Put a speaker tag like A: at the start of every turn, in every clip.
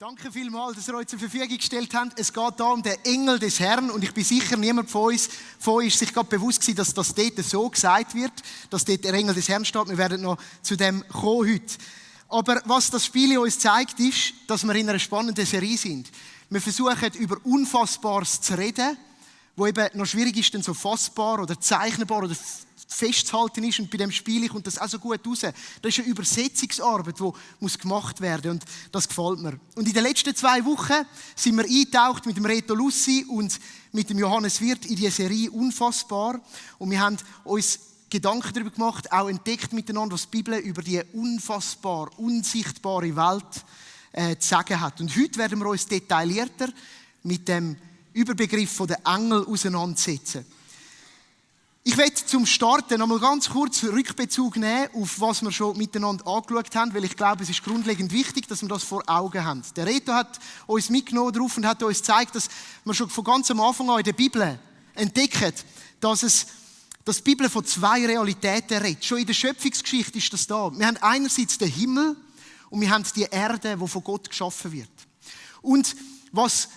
A: Danke vielmals, dass ihr euch zur Verfügung gestellt habt. Es geht hier um den Engel des Herrn und ich bin sicher, niemand von uns ist sich gerade bewusst gewesen, dass das dort so gesagt wird, dass dort der Engel des Herrn steht. Wir werden noch zu dem kommen heute. Aber was das Spiel uns zeigt, ist, dass wir in einer spannenden Serie sind. Wir versuchen, über Unfassbares zu reden, wo eben noch schwierig ist, dann so fassbar oder zeichnbar oder festzuhalten ist. Und bei dem Spiel kommt das auch so gut raus. Das ist eine Übersetzungsarbeit, die gemacht werden muss. Und das gefällt mir. Und in den letzten 2 Wochen sind wir eingetaucht mit dem Reto Lussi und mit dem Johannes Wirth in diese Serie Unfassbar. Und wir haben uns Gedanken darüber gemacht, auch entdeckt miteinander, was die Bibel über die unfassbar, unsichtbare Welt zu sagen hat. Und heute werden wir uns detaillierter mit dem Überbegriff der Engel auseinandersetzen. Ich werde zum Starten noch mal ganz kurz Rückbezug nehmen auf was wir schon miteinander angeschaut haben, weil ich glaube, es ist grundlegend wichtig, dass wir das vor Augen haben. Der Reto hat uns mitgenommen drauf und hat uns gezeigt, dass wir schon von ganz am Anfang an in der Bibel entdecken, dass die Bibel von 2 Realitäten redet. Schon in der Schöpfungsgeschichte ist das da. Wir haben einerseits den Himmel und wir haben die Erde, die von Gott geschaffen wird. Und was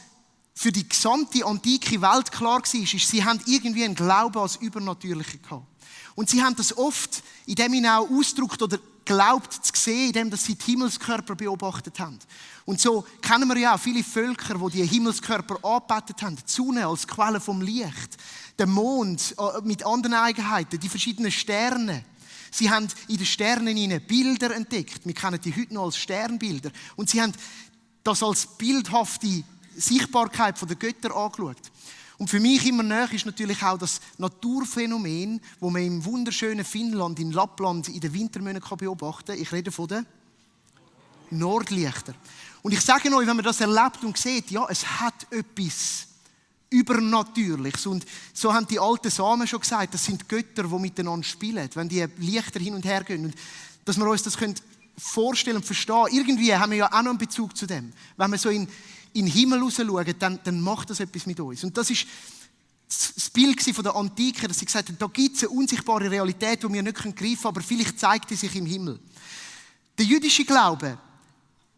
A: für die gesamte antike Welt klar war, ist, sie haben irgendwie einen Glauben als Übernatürliche gehabt. Und sie haben das oft in dem hinein auch ausgedrückt oder glaubt zu sehen, indem sie die Himmelskörper beobachtet haben. Und so kennen wir ja auch viele Völker, die Himmelskörper angebetet haben. Die Sonne als Quelle vom Licht, der Mond mit anderen Eigenheiten, die verschiedenen Sterne. Sie haben in den Sternen Bilder entdeckt. Wir kennen die heute noch als Sternbilder. Und sie haben das als bildhafte Sichtbarkeit der Götter angeschaut. Und für mich immer näher ist natürlich auch das Naturphänomen, das man im wunderschönen Finnland, in Lappland, in den Wintermonaten beobachten kann. Ich rede von den Nordlichtern. Und ich sage euch, wenn man das erlebt und sieht, ja, es hat etwas Übernatürliches. Und so haben die alten Samen schon gesagt, das sind Götter, die miteinander spielen, wenn die Lichter hin und her gehen. Und dass wir uns das vorstellen und verstehen. Irgendwie haben wir ja auch noch einen Bezug zu dem. Wenn wir so in den Himmel raus schauen, dann macht das etwas mit uns. Und das ist das Bild von der Antike, dass sie gesagt haben, da gibt es eine unsichtbare Realität, die wir nicht greifen können, aber vielleicht zeigt die sich im Himmel. Der jüdische Glaube,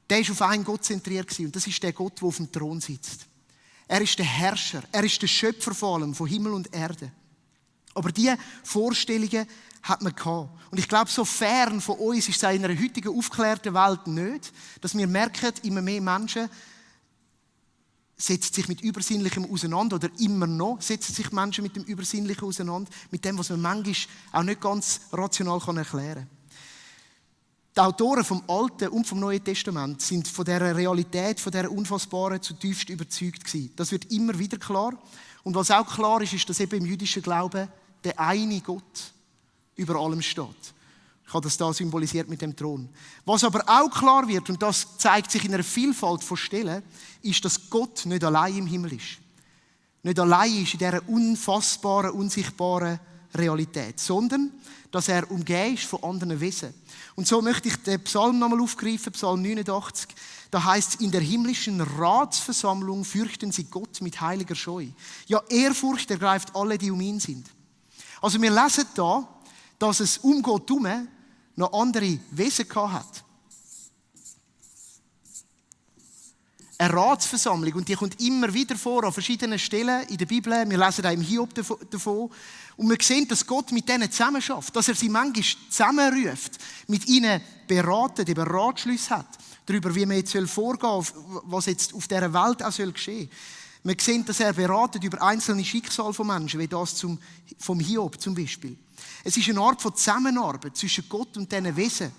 A: der ist auf einen Gott zentriert gewesen, und das ist der Gott, der auf dem Thron sitzt. Er ist der Herrscher, er ist der Schöpfer vor allem von Himmel und Erde. Aber diese Vorstellungen hat man gehabt. Und ich glaube, so fern von uns ist es in einer heutigen aufgeklärten Welt nicht, dass wir merken, immer mehr Menschen setzen sich mit Übersinnlichem auseinander, oder immer noch setzen sich Menschen mit dem Übersinnlichen auseinander, mit dem, was man manchmal auch nicht ganz rational erklären kann. Die Autoren vom Alten und vom Neuen Testament sind von dieser Realität, von dieser Unfassbaren zutiefst überzeugt gewesen. Das wird immer wieder klar. Und was auch klar ist, ist, dass eben im jüdischen Glauben der eine Gott über allem steht. Ich habe das da symbolisiert mit dem Thron. Was aber auch klar wird, und das zeigt sich in einer Vielfalt von Stellen, ist, dass Gott nicht allein im Himmel ist. Nicht allein ist in dieser unfassbaren, unsichtbaren Realität, sondern dass er umgeben ist von anderen Wesen. Und so möchte ich den Psalm nochmal aufgreifen, Psalm 89. Da heißt es, in der himmlischen Ratsversammlung fürchten sie Gott mit heiliger Scheu. Ja, Ehrfurcht ergreift alle, die um ihn sind. Also wir lesen da, dass es um Gott herum noch andere Wesen gehabt hat. Eine Ratsversammlung, und die kommt immer wieder vor an verschiedenen Stellen in der Bibel. Wir lesen auch im Hiob davon. Und wir sehen, dass Gott mit denen zusammenarbeitet, dass er sie manchmal zusammenruft, mit ihnen beraten, eben Ratschlüsse hat, darüber, wie man jetzt vorgehen soll, was jetzt auf dieser Welt auch geschehen soll. Wir sehen, dass er beratet über einzelne Schicksale von Menschen, wie das vom Hiob zum Beispiel. Es ist eine Art von Zusammenarbeit zwischen Gott und diesen Wesen.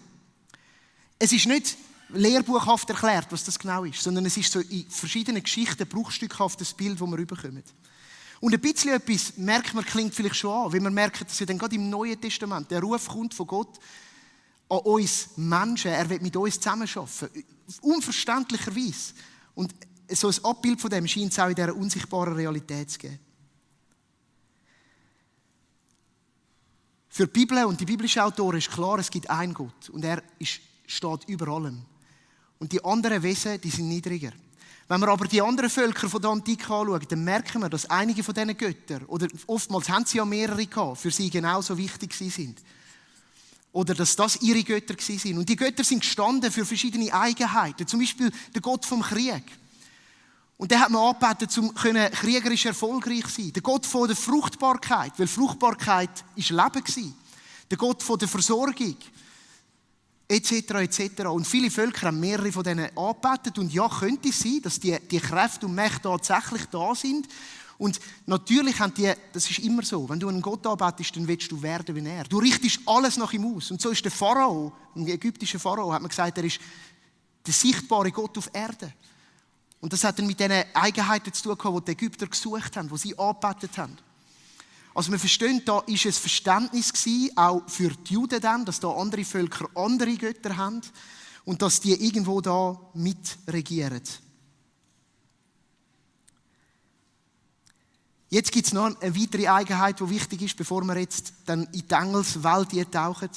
A: Es ist nicht lehrbuchhaft erklärt, was das genau ist, sondern es ist so in verschiedenen Geschichten bruchstückhaftes Bild, das wir überkommen. Und ein bisschen etwas merkt man, klingt vielleicht schon an, weil man merkt, dass ja dann gerade im Neuen Testament der Ruf kommt von Gott an uns Menschen. Er will mit uns zusammenarbeiten. Unverständlicherweise. Und so ein Abbild von dem scheint es auch in dieser unsichtbaren Realität zu geben. Für die Bibel und die biblischen Autoren ist klar, es gibt einen Gott und er steht über allem. Und die anderen Wesen, die sind niedriger. Wenn wir aber die anderen Völker von der Antike anschauen, dann merken wir, dass einige von diesen Göttern, oder oftmals haben sie ja mehrere gehabt, für sie genauso wichtig sind. Oder dass das ihre Götter waren. Und die Götter sind gestanden für verschiedene Eigenheiten. Zum Beispiel der Gott vom Krieg. Und den hat man angebetet, um kriegerisch erfolgreich zu sein. Der Gott von der Fruchtbarkeit, weil Fruchtbarkeit ist Leben war. Der Gott von der Versorgung, etc., etc. Und viele Völker haben mehrere von denen angebetet. Und ja, könnte es sein, dass die Kräfte und Mächte tatsächlich da sind. Und natürlich haben die, das ist immer so, wenn du einen Gott anbetest, dann willst du werden wie er. Du richtest alles nach ihm aus. Und so ist der Pharao, ein ägyptischer Pharao, hat man gesagt, er ist der sichtbare Gott auf Erde. Und das hat dann mit diesen Eigenheiten zu tun gehabt, die die Ägypter gesucht haben, die sie angebetet haben. Also wir verstehen, da war ein Verständnis gewesen, auch für die Juden dann, dass da andere Völker andere Götter haben und dass die irgendwo da mitregieren. Jetzt gibt es noch eine weitere Eigenheit, die wichtig ist, bevor wir jetzt dann in die Engelswelt eintauchen.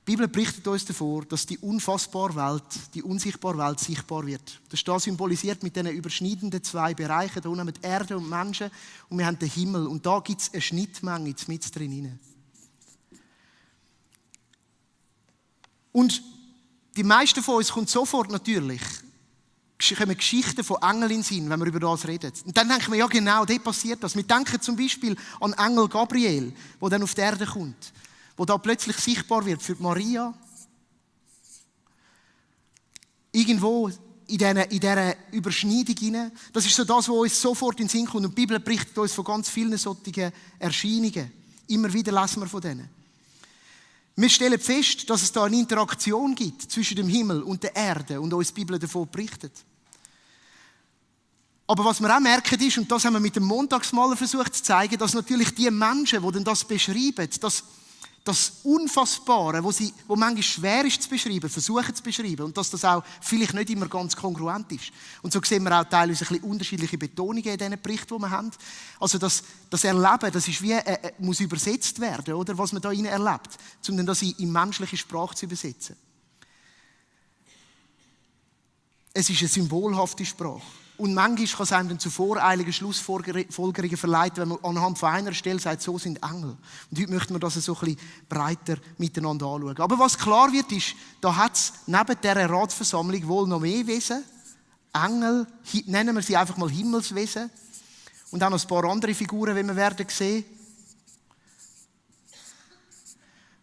A: Die Bibel berichtet uns davon, dass die unfassbare Welt, die unsichtbare Welt sichtbar wird. Das ist da symbolisiert mit diesen überschneidenden zwei Bereichen. Da unten haben wir die Erde und die Menschen und wir haben den Himmel. Und da gibt es eine Schnittmenge mit drin. Und die meisten von uns kommen sofort natürlich, kommen Geschichten von Engeln in den Sinn, wenn wir über das reden. Und dann denken wir, ja genau, dort passiert das. Wir denken zum Beispiel an Engel Gabriel, der dann auf die Erde kommt. Wo da plötzlich sichtbar wird für Maria. Irgendwo in dieser Überschneidung hinein. Das ist so das, was uns sofort in den Sinn kommt. Und die Bibel berichtet uns von ganz vielen solchen Erscheinungen. Immer wieder lesen wir von denen. Wir stellen fest, dass es da eine Interaktion gibt zwischen dem Himmel und der Erde und uns die Bibel davon berichtet. Aber was wir auch merken ist, und das haben wir mit dem Montagsmaler versucht zu zeigen, dass natürlich die Menschen, die das beschreiben, das Unfassbare, wo manchmal schwer ist zu beschreiben, versuchen zu beschreiben und dass das auch vielleicht nicht immer ganz kongruent ist. Und so sehen wir auch teilweise ein bisschen unterschiedliche Betonungen in diesen Berichten, die wir haben. Also das Erleben, das ist wie, muss übersetzt werden, oder, was man da erlebt, um dann das in menschliche Sprache zu übersetzen. Es ist eine symbolhafte Sprache. Und manchmal kann es einem dann zu voreiligen Schlussfolgerungen verleiten, wenn man anhand von einer Stelle sagt, so sind Engel. Und heute möchten wir das so ein bisschen breiter miteinander anschauen. Aber was klar wird, ist, da hat es neben dieser Ratsversammlung wohl noch mehr Wesen. Engel, nennen wir sie einfach mal Himmelswesen. Und auch noch ein paar andere Figuren, wie wir werden sehen,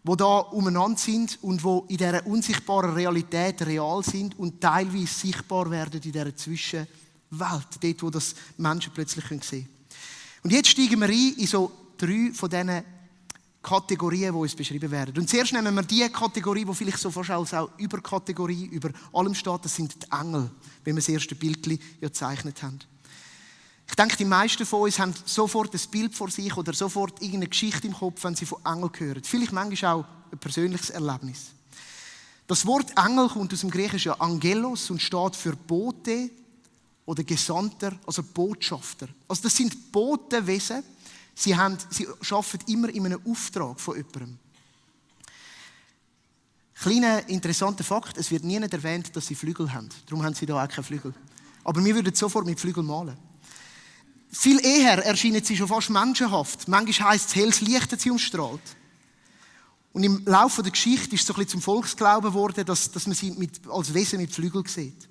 A: die da umeinander sind und die in dieser unsichtbaren Realität real sind und teilweise sichtbar werden in dieser Zwischenwelt, dort, wo das Menschen plötzlich sehen können. Und jetzt steigen wir ein in so 3 von diesen Kategorien, die uns beschrieben werden. Und zuerst nehmen wir die Kategorie, die vielleicht so fast als auch Überkategorie über allem steht, das sind die Engel, wie wir das erste Bildchen ja gezeichnet haben. Ich denke, die meisten von uns haben sofort ein Bild vor sich oder sofort irgendeine Geschichte im Kopf, wenn sie von Engeln hören. Vielleicht manchmal auch ein persönliches Erlebnis. Das Wort Engel kommt aus dem Griechischen Angelos und steht für Bote oder Gesandter, also Botschafter. Also das sind Botenwesen. Sie arbeiten immer in einem Auftrag von jemandem. Kleiner interessanter Fakt, es wird nie erwähnt, dass sie Flügel haben. Darum haben sie da auch keine Flügel. Aber wir würden sofort mit Flügeln malen. Viel eher erscheinen sie schon fast menschenhaft. Manchmal heisst es, helles Licht hat sie umstrahlt. Und im Laufe der Geschichte ist es so ein bisschen zum Volksglauben geworden, dass man sie als Wesen mit Flügeln sieht.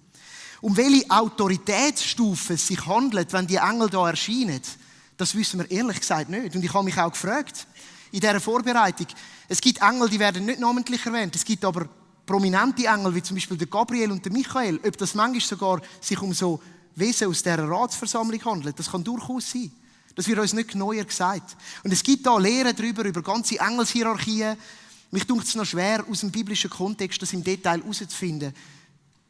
A: Um welche Autoritätsstufe es sich handelt, wenn die Engel da erscheinen, das wissen wir ehrlich gesagt nicht. Und ich habe mich auch gefragt, in dieser Vorbereitung, es gibt Engel, die werden nicht namentlich erwähnt, es gibt aber prominente Engel, wie zum Beispiel der Gabriel und der Michael, ob das manchmal sogar sich um so Wesen aus dieser Ratsversammlung handelt, das kann durchaus sein. Das wird uns nicht genauer gesagt. Und es gibt da Lehren darüber, über ganze Engelshierarchien. Mich dunkt es noch schwer, aus dem biblischen Kontext das im Detail herauszufinden.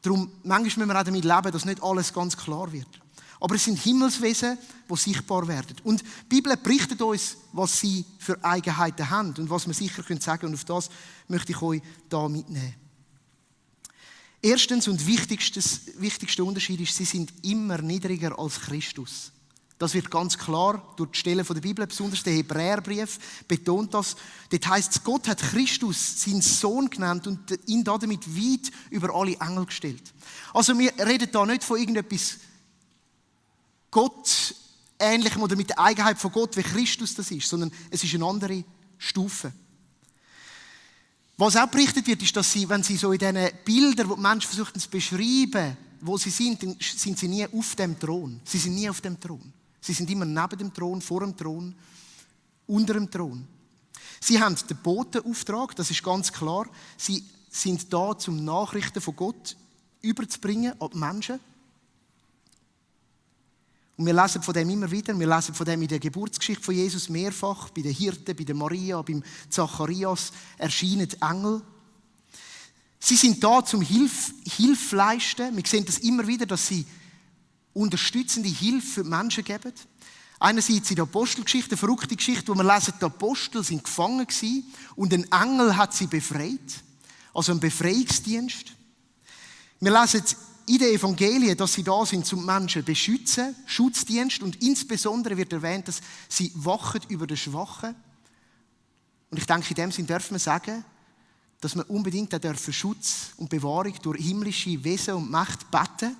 A: Darum, manchmal müssen wir auch damit leben, dass nicht alles ganz klar wird. Aber es sind Himmelswesen, die sichtbar werden. Und die Bibel berichtet uns, was sie für Eigenheiten haben und was wir sicher sagen können. Und auf das möchte ich euch hier mitnehmen. Erstens und wichtigster Unterschied ist, sie sind immer niedriger als Christus. Das wird ganz klar durch die Stellen der Bibel, besonders der Hebräerbrief betont das. Dort heisst es, Gott hat Christus seinen Sohn genannt und ihn damit weit über alle Engel gestellt. Also wir reden da nicht von irgendetwas Gott Ähnlichem oder mit der Eigenheit von Gott, wie Christus das ist, sondern es ist eine andere Stufe. Was auch berichtet wird, ist, dass sie, wenn sie so in diesen Bildern, wo die Menschen versuchen zu beschreiben, wo sie sind, dann sind sie nie auf dem Thron. Sie sind nie auf dem Thron. Sie sind immer neben dem Thron, vor dem Thron, unter dem Thron. Sie haben den Botenauftrag, das ist ganz klar. Sie sind da, zum Nachrichten von Gott überzubringen an die Menschen. Und wir lesen von dem immer wieder. Wir lesen von dem in der Geburtsgeschichte von Jesus mehrfach. Bei den Hirten, bei der Maria, beim Zacharias erscheinen Engel. Sie sind da zum Hilfe leisten. Wir sehen das immer wieder, dass sie unterstützende Hilfe für die Menschen geben. Einerseits in der Apostelgeschichte, eine verrückte Geschichte, wo wir lesen, die Apostel sind gefangen gewesen und ein Engel hat sie befreit. Also ein Befreiungsdienst. Wir lesen in den Evangelien, dass sie da sind, um Menschen zu beschützen, Schutzdienst, und insbesondere wird erwähnt, dass sie wachen über den Schwachen. Und ich denke, in dem Sinn dürfen wir sagen, dass wir unbedingt auch für Schutz und Bewahrung durch himmlische Wesen und Macht beten,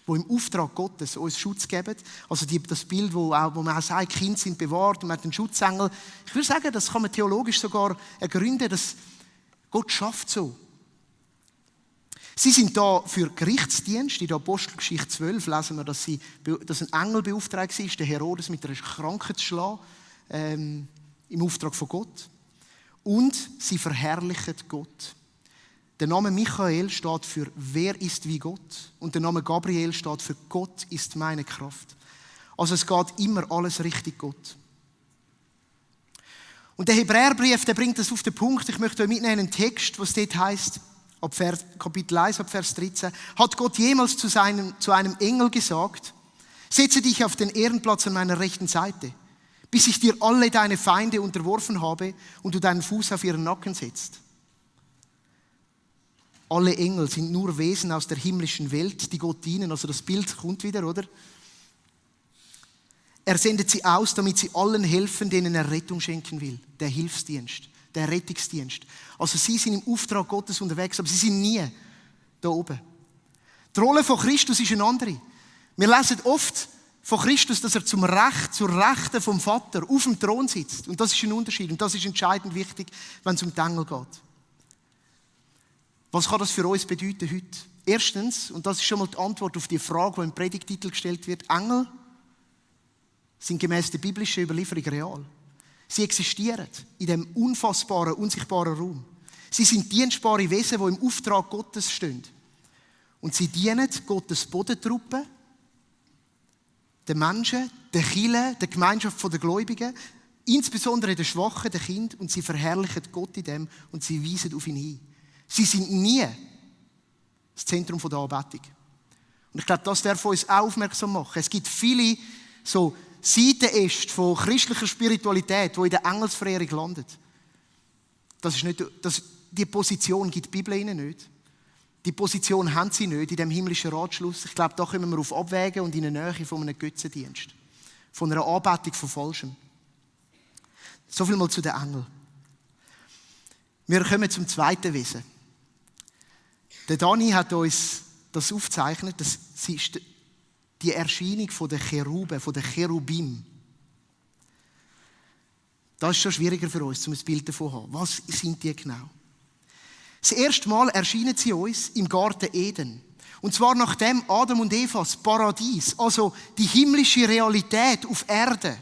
A: die im Auftrag Gottes uns Schutz geben. Also das Bild, wo man auch sagt, Kinder sind bewahrt und man hat einen Schutzengel. Ich würde sagen, das kann man theologisch sogar ergründen, dass Gott schafft so. Sie sind da für Gerichtsdienst. In der Apostelgeschichte 12 lesen wir, dass ein Engel beauftragt war, den Herodes mit einer Kranke zu schlagen, im Auftrag von Gott. Und sie verherrlichen Gott. Der Name Michael steht für Wer ist wie Gott? Und der Name Gabriel steht für Gott ist meine Kraft. Also es geht immer alles richtig Gott. Und der Hebräerbrief, der bringt das auf den Punkt. Ich möchte euch mitnehmen einen Text, was dort heisst, Kapitel 1, ab Vers 13. Hat Gott jemals zu einem Engel gesagt, setze dich auf den Ehrenplatz an meiner rechten Seite, bis ich dir alle deine Feinde unterworfen habe und du deinen Fuß auf ihren Nacken setzt? Alle Engel sind nur Wesen aus der himmlischen Welt, die Gott dienen. Also das Bild kommt wieder, oder? Er sendet sie aus, damit sie allen helfen, denen er Rettung schenken will. Der Hilfsdienst, der Rettungsdienst. Also sie sind im Auftrag Gottes unterwegs, aber sie sind nie da oben. Die Rolle von Christus ist eine andere. Wir lesen oft von Christus, dass er zur Rechten vom Vater auf dem Thron sitzt. Und das ist ein Unterschied. Und das ist entscheidend wichtig, wenn es um die Engel geht. Was kann das für uns bedeuten heute? Erstens, und das ist schon mal die Antwort auf die Frage, die im Predigtitel gestellt wird, Engel sind gemäß der biblischen Überlieferung real. Sie existieren in dem unfassbaren, unsichtbaren Raum. Sie sind dienstbare Wesen, die im Auftrag Gottes stehen. Und sie dienen Gottes Bodentruppe, den Menschen, den Kirchen, der Gemeinschaft der Gläubigen, insbesondere den Schwachen, den Kindern, und sie verherrlichen Gott in dem und sie weisen auf ihn hin. Sie sind nie das Zentrum der Anbetung. Und ich glaube, das darf uns auch aufmerksam machen. Es gibt viele so Seitenäste von christlicher Spiritualität, die in der Engelsverehrung landen. Die Position gibt die Bibel ihnen nicht. Die Position haben sie nicht in dem himmlischen Ratschluss. Ich glaube, da kommen wir auf Abwägen und in eine Nähe von einem Götzendienst. Von einer Anbetung von Falschem. So viel mal zu den Engeln. Wir kommen zum zweiten Wesen. Der Dani hat uns das aufgezeichnet. Das ist die Erscheinung der Cheruben, der Cherubim. Das ist schon schwieriger für uns, um ein Bild davon zu haben. Was sind die genau? Das erste Mal erscheinen sie uns im Garten Eden. Und zwar nachdem Adam und Eva das Paradies, also die himmlische Realität auf Erde,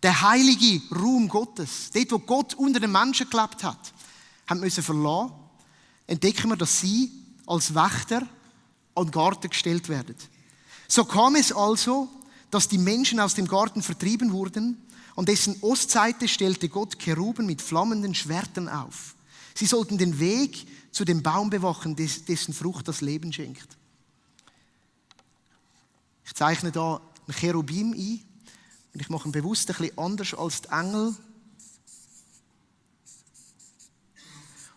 A: der heilige Raum Gottes, dort, wo Gott unter den Menschen gelebt hat, haben müssen verlassen, entdecken wir, dass sie als Wächter an den Garten gestellt werden. So kam es also, dass die Menschen aus dem Garten vertrieben wurden. An dessen Ostseite stellte Gott Cheruben mit flammenden Schwertern auf. Sie sollten den Weg zu dem Baum bewachen, dessen Frucht das Leben schenkt. Ich zeichne da ein Cherubim ein und ich mache ihn bewusst ein bisschen anders als die Engel.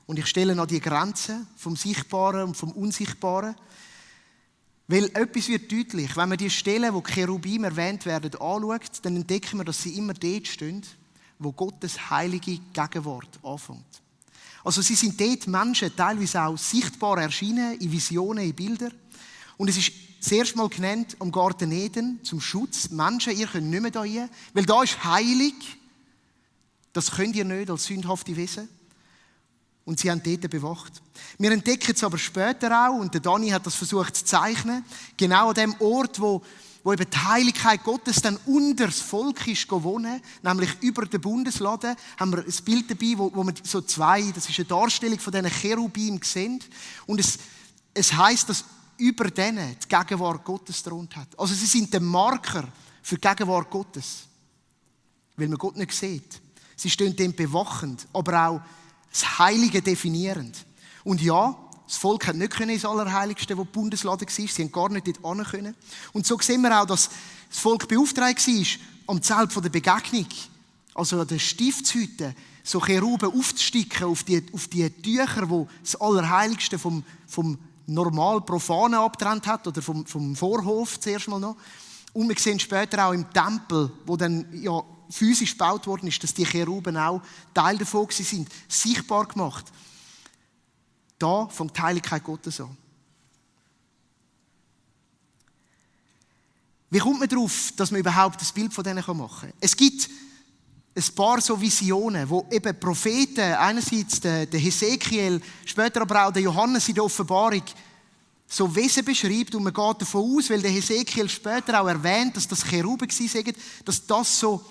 A: Und ich stelle noch die Grenze vom Sichtbaren und vom Unsichtbaren. Weil etwas wird deutlich, wenn man die Stellen, wo Cherubim erwähnt werden, anschaut, dann entdecken wir, dass sie immer dort stehen, wo Gottes heilige Gegenwart anfängt. Also sie sind dort Menschen teilweise auch sichtbar erschienen, in Visionen, in Bildern. Und es ist das erste Mal genannt am Garten Eden zum Schutz. Menschen, ihr könnt nicht mehr da rein, weil da ist heilig. Das könnt ihr nicht als sündhafte Wesen. Und sie haben dort bewacht. Wir entdecken es aber später auch, und der Dani hat das versucht zu zeichnen, genau an dem Ort, wo eben die Heiligkeit Gottes dann unter das Volk ist gewonnen, nämlich über den Bundesladen, haben wir ein Bild dabei, wo wir so zwei, das ist eine Darstellung von diesen Cherubim sehen. Und es heisst, dass über denen die Gegenwart Gottes thront hat. Also sie sind der Marker für die Gegenwart Gottes. Weil man Gott nicht sieht. Sie stehen dem bewachend, aber auch das Heilige definierend. Und ja, das Volk hat nicht ins Allerheiligste, wo die Bundeslade war. Sie haben gar nicht dort hin können. Und so sehen wir auch, dass das Volk beauftragt war, am Zelt der Begegnung, also an der Stiftshütte, so Cheruben aufzusticken auf die Tücher, die das Allerheiligste vom normal Profanen abgetrennt hat, oder vom Vorhof zuerst mal noch. Und wir sehen später auch im Tempel, wo dann ja physisch gebaut worden ist, dass die Cheruben auch Teil davon sind, sichtbar gemacht. Da fängt die Heiligkeit Gottes an. Wie kommt man darauf, dass man überhaupt ein Bild von denen machen kann? Es gibt ein paar so Visionen, wo eben Propheten, einerseits der Hesekiel, später aber auch der Johannes in der Offenbarung, so Wesen beschreibt, und man geht davon aus, weil der Hesekiel später auch erwähnt, dass das Cheruben waren, dass das so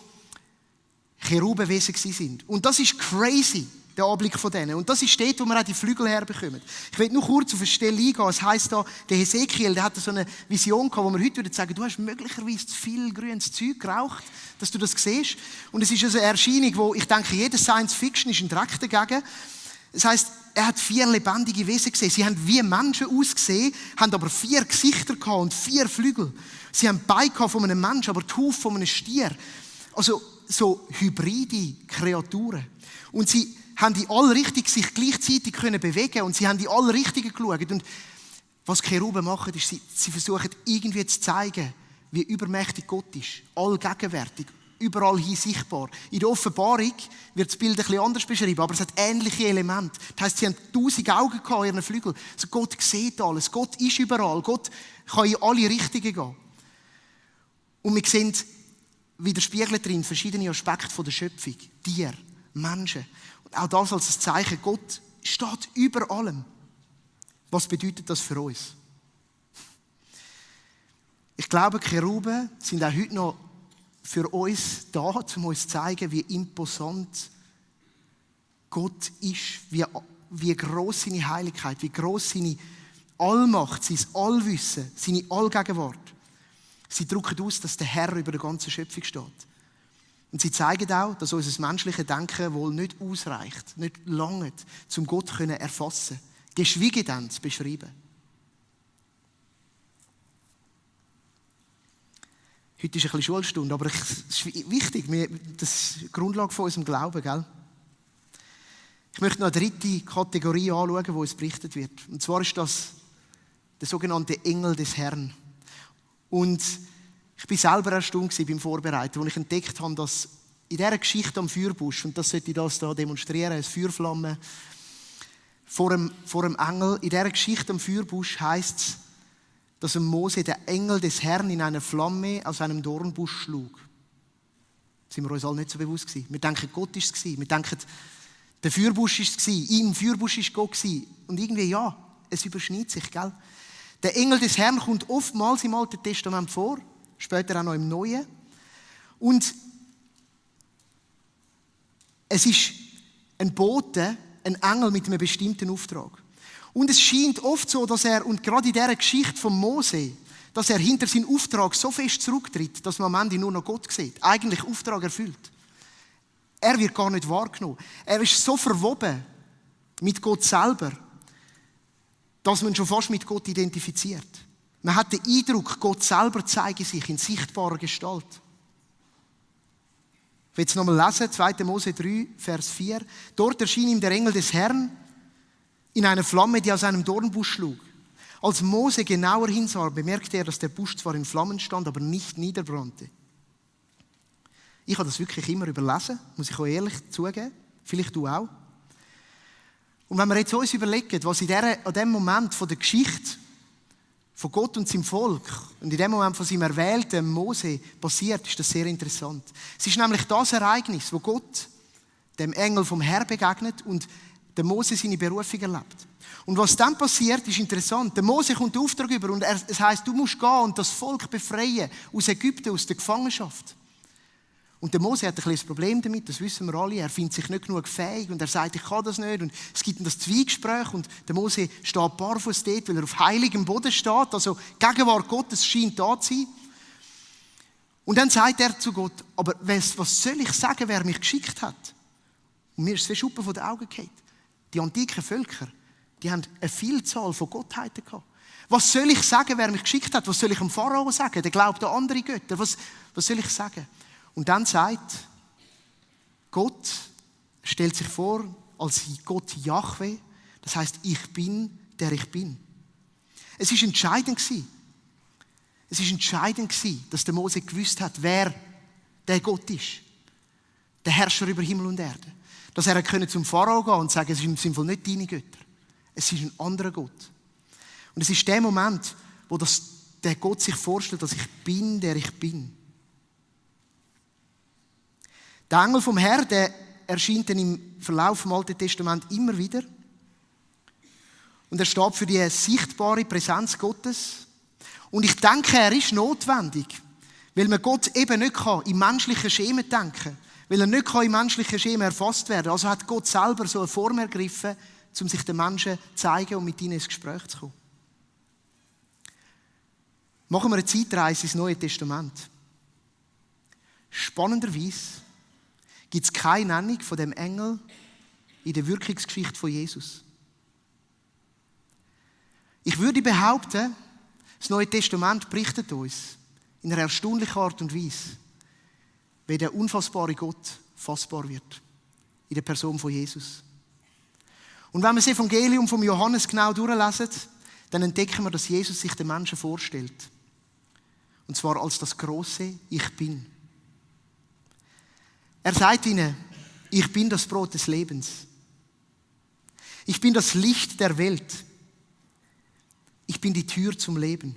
A: Cherubenwesen sind. Und das ist crazy, der Anblick von denen. Und das ist dort, wo wir auch die Flügel herbekommen. Ich will nur kurz auf eine Stelle eingehen. Es heisst da, der Hesekiel, der hatte so eine Vision gehabt, wo wir heute würden sagen, du hast möglicherweise zu viel grünes Zeug geraucht, dass du das siehst. Und es ist also eine Erscheinung, wo ich denke, jeder Science-Fiction ist ein Dreck dagegen. Das heisst, er hat 4 lebendige Wesen gesehen. Sie haben wie Menschen ausgesehen, haben aber 4 Gesichter gehabt und 4 Flügel. Sie haben Beine gehabt von einem Menschen, aber die Haufe von einem Stier. Also so hybride Kreaturen. Und sie haben die alle richtig sich gleichzeitig können bewegen und sie haben die alle Richtigen geschaut. Und was Cheruben machen, ist, sie versuchen irgendwie zu zeigen, wie übermächtig Gott ist. Allgegenwärtig, überall hin sichtbar. In der Offenbarung wird das Bild ein bisschen anders beschrieben, aber es hat ähnliche Elemente. Das heisst, sie haben 1000 Augen gehabt in ihren Flügeln. Also Gott sieht alles, Gott ist überall, Gott kann in alle Richtungen gehen. Und wir sehen widerspiegelt drin verschiedene Aspekte der Schöpfung. Tiere, Menschen. Und auch das als ein Zeichen, Gott steht über allem. Was bedeutet das für uns? Ich glaube, Cheruben sind auch heute noch für uns da, um uns zu zeigen, wie imposant Gott ist, wie gross seine Heiligkeit, wie gross seine Allmacht, sein Allwissen, seine Allgegenwart. Sie drücken aus, dass der Herr über der ganzen Schöpfung steht. Und sie zeigen auch, dass unser menschliches Denken wohl nicht ausreicht, nicht lange, um Gott zu erfassen, geschweige denn zu beschreiben. Heute ist ein bisschen Schulstunde, aber es ist wichtig, das ist die Grundlage von unserem Glauben, gell? Ich möchte noch eine 3. Kategorie anschauen, wo uns berichtet wird. Und zwar ist das der sogenannte Engel des Herrn. Und ich war selber erstaunt beim Vorbereiten, als ich entdeckt habe, dass in dieser Geschichte am Feuerbusch, und das sollte ich das hier demonstrieren, eine Feuerflamme vor dem Engel, in dieser Geschichte am Feuerbusch heisst es, dass Mose der Engel des Herrn in einer Flamme aus einem Dornbusch schlug. Das sind wir uns alle nicht so bewusst gewesen. Wir denken, Gott war es. Wir denken, der Feuerbusch war es. Im Feuerbusch war Gott. Und irgendwie, ja, es überschneidet sich, gell? Der Engel des Herrn kommt oftmals im Alten Testament vor, später auch noch im Neuen. Und es ist ein Bote, ein Engel mit einem bestimmten Auftrag. Und es scheint oft so, dass er, und gerade in dieser Geschichte von Mose, dass er hinter seinen Auftrag so fest zurücktritt, dass man am Ende nur noch Gott sieht. Eigentlich Auftrag erfüllt. Er wird gar nicht wahrgenommen. Er ist so verwoben mit Gott selber, dass man schon fast mit Gott identifiziert. Man hat den Eindruck, Gott selber zeige sich in sichtbarer Gestalt. Ich will es nochmal lesen, 2. Mose 3, Vers 4. Dort erschien ihm der Engel des Herrn in einer Flamme, die aus einem Dornbusch schlug. Als Mose genauer hinsah, bemerkte er, dass der Busch zwar in Flammen stand, aber nicht niederbrannte. Ich habe das wirklich immer überlesen, muss ich auch ehrlich zugeben. Vielleicht du auch. Und wenn wir jetzt uns überlegen, was an dem Moment von der Geschichte von Gott und seinem Volk und in dem Moment von seinem erwählten Mose passiert, ist das sehr interessant. Es ist nämlich das Ereignis, wo Gott dem Engel vom Herrn begegnet und der Mose seine Berufung erlebt. Und was dann passiert, ist interessant. Der Mose kommt den Auftrag über und es heisst, du musst gehen und das Volk befreien aus Ägypten, aus der Gefangenschaft. Und der Mose hat ein kleines Problem damit, das wissen wir alle. Er findet sich nicht genug fähig und er sagt, ich kann das nicht. Und es gibt dann das Zwiegespräch und der Mose steht barfuß dort, weil er auf heiligem Boden steht. Also Gegenwart Gottes scheint da zu sein. Und dann sagt er zu Gott, aber was soll ich sagen, wer mich geschickt hat? Und mir ist es wie Schuppen von den Augen gefallen. Die antiken Völker, die haben eine Vielzahl von Gottheiten gehabt. Was soll ich sagen, wer mich geschickt hat? Was soll ich dem Pharao sagen? Der glaubt an andere Götter. Was soll ich sagen? Und dann sagt Gott, stellt sich vor als Gott Jahwe. Das heißt, ich bin, der ich bin. Es ist entscheidend gewesen. Es ist entscheidend gewesen, dass der Mose gewusst hat, wer der Gott ist. Der Herrscher über Himmel und Erde. Dass er zum Pharao gehen und sagen, es ist im Sinne von nicht deine Götter. Es ist ein anderer Gott. Und es ist der Moment, wo der Gott sich vorstellt, dass ich bin, der ich bin. Der Engel vom Herrn, der erscheint dann im Verlauf des Alten Testaments immer wieder. Und er steht für die sichtbare Präsenz Gottes. Und ich denke, er ist notwendig, weil man Gott eben nicht in menschlichen Schemen denken kann. Weil er nicht in menschlichen Schemen erfasst werden kann. Also hat Gott selber so eine Form ergriffen, um sich den Menschen zu zeigen und mit ihnen ins Gespräch zu kommen. Machen wir eine Zeitreise ins Neue Testament. Spannenderweise gibt es keine Nennung von dem Engel in der Wirkungsgeschichte von Jesus. Ich würde behaupten, das Neue Testament berichtet uns in einer erstaunlichen Art und Weise, wie der unfassbare Gott fassbar wird in der Person von Jesus. Und wenn wir das Evangelium von Johannes genau durchlesen, dann entdecken wir, dass Jesus sich den Menschen vorstellt. Und zwar als das große Ich Bin. Er sagt ihnen, ich bin das Brot des Lebens. Ich bin das Licht der Welt. Ich bin die Tür zum Leben.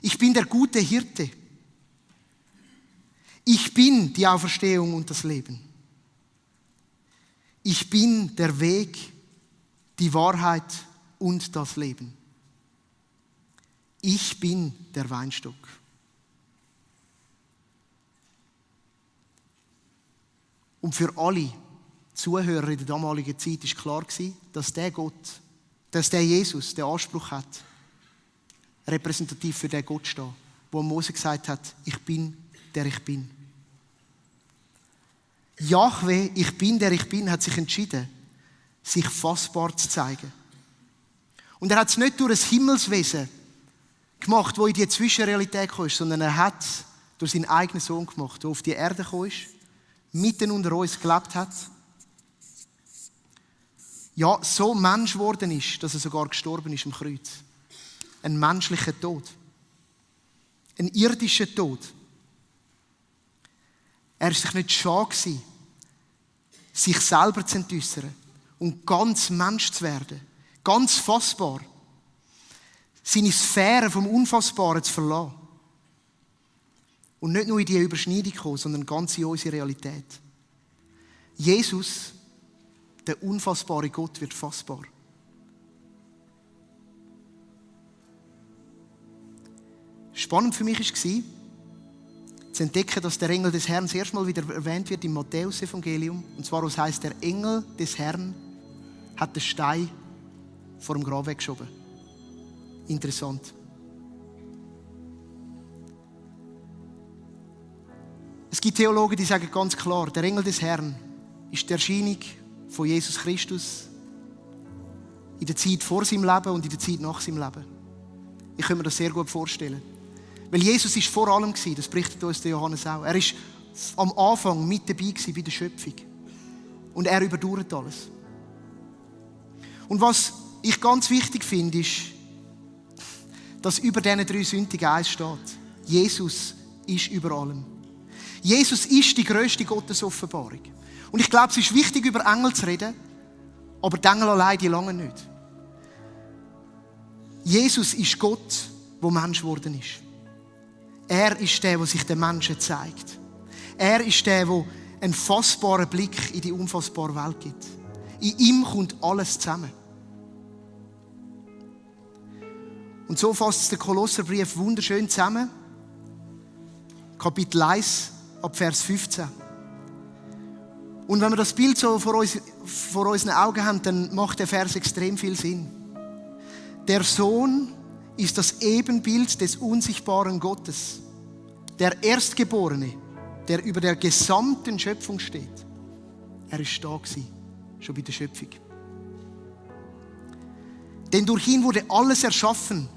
A: Ich bin der gute Hirte. Ich bin die Auferstehung und das Leben. Ich bin der Weg, die Wahrheit und das Leben. Ich bin der Weinstock. Und für alle Zuhörer in der damaligen Zeit war klar, dass der Gott, dass der Jesus den Anspruch hat, repräsentativ für den Gott zu stehen, wo Mose gesagt hat, ich bin, der ich bin. Jahwe, ich bin, der ich bin, hat sich entschieden, sich fassbar zu zeigen. Und er hat es nicht durch ein Himmelswesen gemacht, das in die Zwischenrealität kam, sondern er hat es durch seinen eigenen Sohn gemacht, der auf die Erde kam, mitten unter uns gelebt hat. Ja, so Mensch geworden ist, dass er sogar gestorben ist am Kreuz. Ein menschlicher Tod. Ein irdischer Tod. Er war sich nicht schade gewesen, sich selber zu entäußern und ganz Mensch zu werden. Ganz fassbar. Seine Sphäre vom Unfassbaren zu verlassen. Und nicht nur in diese Überschneidung kommen, sondern ganz in unsere Realität. Jesus, der unfassbare Gott, wird fassbar. Spannend für mich war, zu entdecken, dass der Engel des Herrn das erste Mal wieder erwähnt wird im Matthäus-Evangelium. Und zwar, was heisst, der Engel des Herrn hat den Stein vor dem Grab weggeschoben. Interessant. Es gibt Theologen, die sagen ganz klar, der Engel des Herrn ist die Erscheinung von Jesus Christus in der Zeit vor seinem Leben und in der Zeit nach seinem Leben. Ich kann mir das sehr gut vorstellen. Weil Jesus ist vor allem gewesen, das berichtet uns der Johannes auch. Er ist am Anfang mit dabei gewesen bei der Schöpfung. Und er überdauert alles. Und was ich ganz wichtig finde, ist, dass über diesen 3 Sündigen eins steht. Jesus ist über allem. Jesus ist die grösste Gottesoffenbarung. Und ich glaube, es ist wichtig, über Engel zu reden, aber die Engel allein, die lange nicht. Jesus ist Gott, der Mensch geworden ist. Er ist der, der sich den Menschen zeigt. Er ist der einen fassbaren Blick in die unfassbare Welt gibt. In ihm kommt alles zusammen. Und so fasst es der Kolosserbrief wunderschön zusammen. Kapitel 1, ab Vers 15. Und wenn wir das Bild so vor unseren Augen haben, dann macht der Vers extrem viel Sinn. Der Sohn ist das Ebenbild des unsichtbaren Gottes. Der Erstgeborene, der über der gesamten Schöpfung steht. Er ist da gewesen, schon bei der Schöpfung. Denn durch ihn wurde alles erschaffen,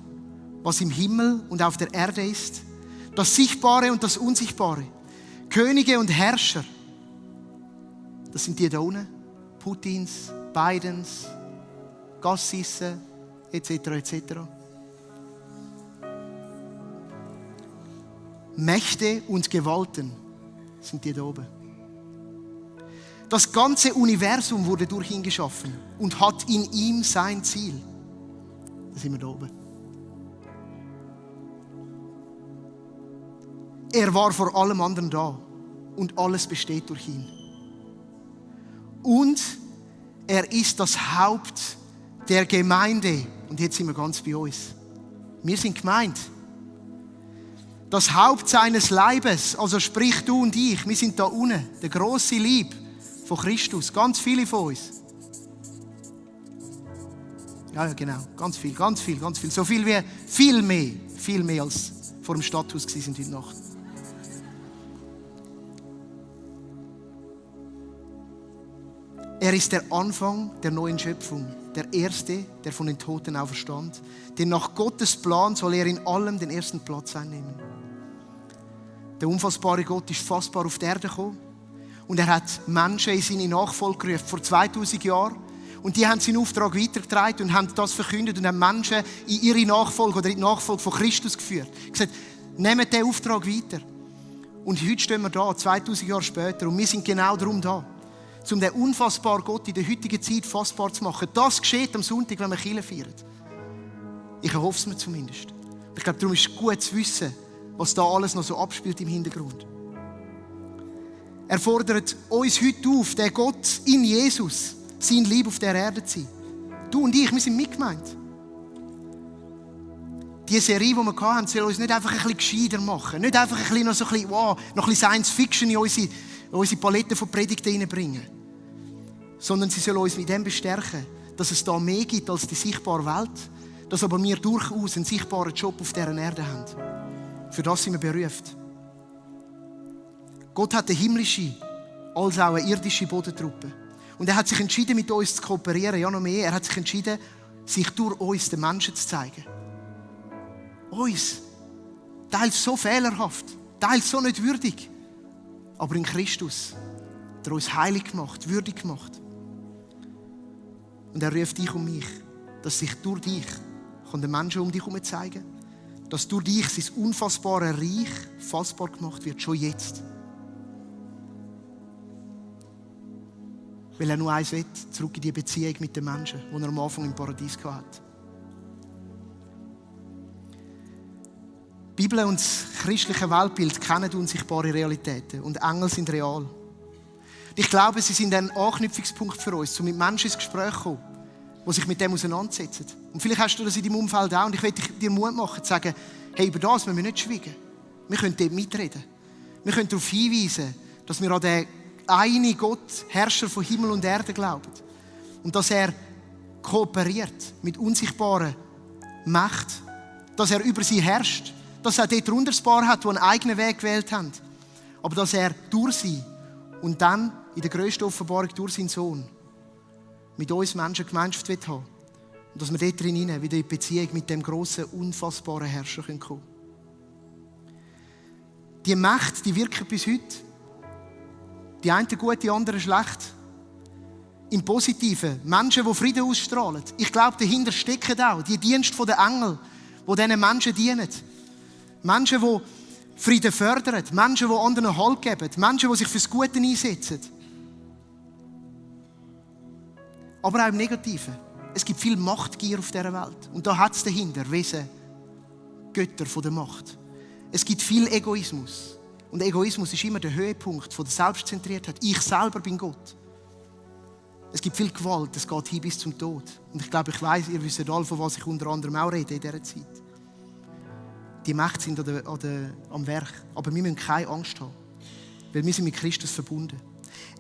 A: was im Himmel und auf der Erde ist. Das Sichtbare und das Unsichtbare. Könige und Herrscher. Das sind die da unten. Putins, Bidens, Gassissen, etc. etc. Mächte und Gewalten sind die da oben. Das ganze Universum wurde durch ihn geschaffen und hat in ihm sein Ziel. Da sind wir da oben. Er war vor allem anderen da und alles besteht durch ihn. Und er ist das Haupt der Gemeinde. Und jetzt sind wir ganz bei uns. Wir sind gemeint. Das Haupt seines Leibes, also sprich du und ich, wir sind da unten, der grosse Lieb von Christus, ganz viele von uns. Ja, genau, ganz viel. So viel mehr als vor dem Stadthaus sind heute Nacht. Er ist der Anfang der neuen Schöpfung, der Erste, der von den Toten auferstand. Denn nach Gottes Plan soll er in allem den ersten Platz einnehmen. Der unfassbare Gott ist fassbar auf die Erde gekommen und er hat Menschen in seine Nachfolge gerufen, vor 2000 Jahren. Und die haben seinen Auftrag weitergetragen und haben das verkündet und haben Menschen in ihre Nachfolge oder in die Nachfolge von Christus geführt. Gesagt, nehmt den Auftrag weiter. Und heute stehen wir da, 2000 Jahre später, und wir sind genau darum da. Um den unfassbaren Gott in der heutigen Zeit fassbar zu machen. Das geschieht am Sonntag, wenn wir Kirche feiern. Ich erhoffe es mir zumindest. Ich glaube, darum ist es gut zu wissen, was da alles noch so abspielt im Hintergrund. Er fordert uns heute auf, der Gott in Jesus, sein Lieb auf der Erde zu sein. Du und ich, wir sind mitgemeint. Die Serie, die wir hatten, soll uns nicht einfach ein bisschen gescheiter machen. Nicht einfach ein bisschen noch ein bisschen Science Fiction in unsere Palette von Predigten hineinbringen. Sondern sie soll uns mit dem bestärken, dass es da mehr gibt als die sichtbare Welt, dass aber wir durchaus einen sichtbaren Job auf dieser Erde haben. Für das sind wir berufen. Gott hat eine himmlische als auch eine irdische Bodentruppe. Und er hat sich entschieden, mit uns zu kooperieren. Ja, noch mehr. Er hat sich entschieden, sich durch uns den Menschen zu zeigen. Uns. Teils so fehlerhaft, teils so nicht würdig. Aber in Christus hat er uns heilig gemacht, würdig gemacht. Und er ruft dich und mich, dass sich durch dich den Menschen um dich herum zeigen kann. Dass durch dich sein unfassbare Reich fassbar gemacht wird, schon jetzt. Weil er nur eins will, zurück in die Beziehung mit den Menschen, die er am Anfang im Paradies hatte. Die Bibel und das christliche Weltbild kennen unsichtbare Realitäten und Engel sind real. Ich glaube, sie sind ein Anknüpfungspunkt für uns, um mit Menschen ins Gespräch zu kommen, die sich mit dem auseinandersetzen. Und vielleicht hast du das in deinem Umfeld auch und ich möchte dir Mut machen, zu sagen, hey, über das müssen wir nicht schweigen. Wir können dort mitreden. Wir können darauf hinweisen, dass wir an den einen Gott, Herrscher von Himmel und Erde, glauben. Und dass er kooperiert mit unsichtbaren Mächten, dass er über sie herrscht, dass er dort drunter ein paar hat, die einen eigenen Weg gewählt haben. Aber dass er durch sie und dann in der grössten Offenbarung durch seinen Sohn mit uns Menschen Gemeinschaft haben will. Und dass wir dort drin wieder in Beziehung mit dem grossen, unfassbaren Herrscher kommen können. Die Mächte, die wirken bis heute. Die einen gut, die anderen schlecht. Im Positiven. Menschen, die Frieden ausstrahlen. Ich glaube, dahinter stecken auch die Dienste der Engel, die diesen Menschen dienen. Menschen, die Frieden fördern. Menschen, die anderen Halt geben. Menschen, die sich fürs Gute einsetzen. Aber auch im Negativen. Es gibt viel Machtgier auf dieser Welt. Und da hat es dahinter Wesen, Götter von der Macht. Es gibt viel Egoismus. Und Egoismus ist immer der Höhepunkt von der Selbstzentriertheit. Ich selber bin Gott. Es gibt viel Gewalt, es geht hin bis zum Tod. Und ich glaube, ich weiss, ihr wisst alle, von was ich unter anderem auch rede in dieser Zeit. Die Mächte sind am Werk. Aber wir müssen keine Angst haben. Weil wir sind mit Christus verbunden.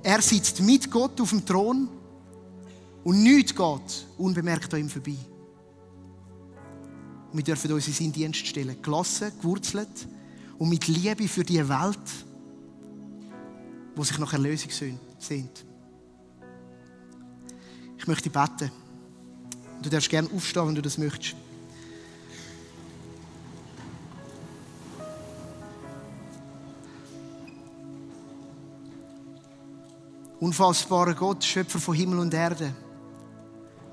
A: Er sitzt mit Gott auf dem Thron und nichts geht unbemerkt an ihm vorbei. Und wir dürfen uns in seinen Dienst stellen. Gelassen, gewurzelt und mit Liebe für die Welt, die sich nach Erlösung sehnt. Ich möchte beten. Du darfst gerne aufstehen, wenn du das möchtest. Unfassbarer Gott, Schöpfer von Himmel und Erde.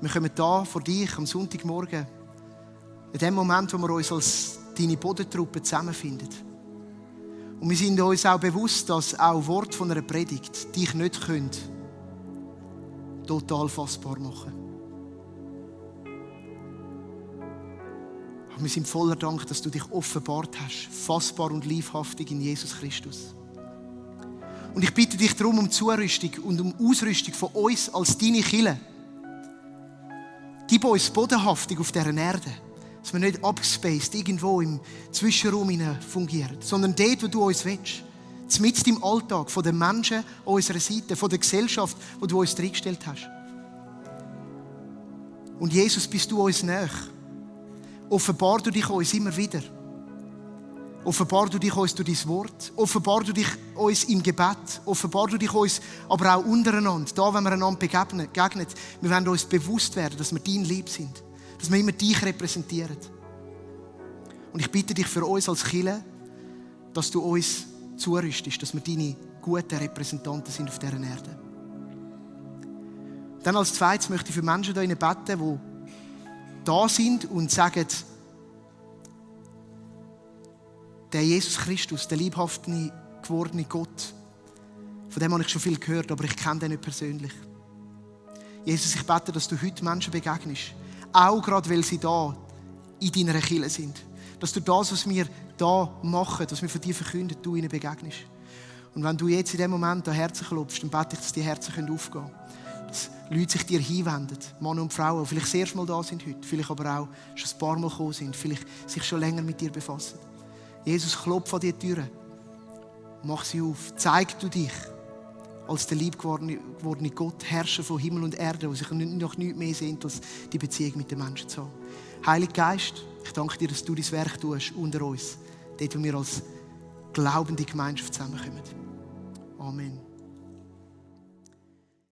A: Wir kommen da vor dich am Sonntagmorgen, in dem Moment, wo wir uns als deine Bodentruppe zusammenfinden. Und wir sind uns auch bewusst, dass auch Worte von einer Predigt dich nicht können total fassbar machen. Aber wir sind voller Dank, dass du dich offenbart hast, fassbar und leibhaftig in Jesus Christus. Und ich bitte dich darum um Zurüstung und um Ausrüstung von uns als deine Kirche. Gib uns bodenhaftig auf dieser Erde, dass wir nicht abgespaced irgendwo im Zwischenraum fungieren, sondern dort, wo du uns willst. Mitten im Alltag, von den Menschen an unserer Seite, von der Gesellschaft, wo du uns reingestellt hast. Und Jesus, bist du uns nahe. Offenbar du dich uns immer wieder. Offenbar du dich uns durch dein Wort. Offenbar du dich uns im Gebet. Offenbar du dich uns aber auch untereinander. Da, wenn wir einander begegnen. Wir wollen uns bewusst werden, dass wir dein Lieb sind. Dass wir immer dich repräsentieren. Und ich bitte dich für uns als Kirche, dass du uns zurüstest, dass wir deine guten Repräsentanten sind auf dieser Erde. Dann als Zweites möchte ich für Menschen hier beten, die da sind und sagen, der Jesus Christus, der liebhafte gewordene Gott, von dem habe ich schon viel gehört, aber ich kenne den nicht persönlich. Jesus, ich bete, dass du heute Menschen begegnest, auch gerade, weil sie da in deiner Kirche sind. Dass du das, was wir da machen, was wir von dir verkünden, du ihnen begegnest. Und wenn du jetzt in dem Moment an Herzen klopfst, dann bete ich, dass die Herzen aufgehen können. Dass Leute sich dir hinwenden, Männer und Frauen, die vielleicht das erste Mal da sind heute, vielleicht aber auch schon ein paar Mal gekommen sind, vielleicht sich schon länger mit dir befassen. Jesus, klopf an die Türen. Mach sie auf. Zeig du dich als der liebgewordene Gott, Herrscher von Himmel und Erde, der sich noch nichts mehr sehnt, als die Beziehung mit den Menschen zu haben. Heiliger Geist, ich danke dir, dass du dein Werk tust unter uns, dort, wo wir als glaubende Gemeinschaft zusammenkommen. Amen.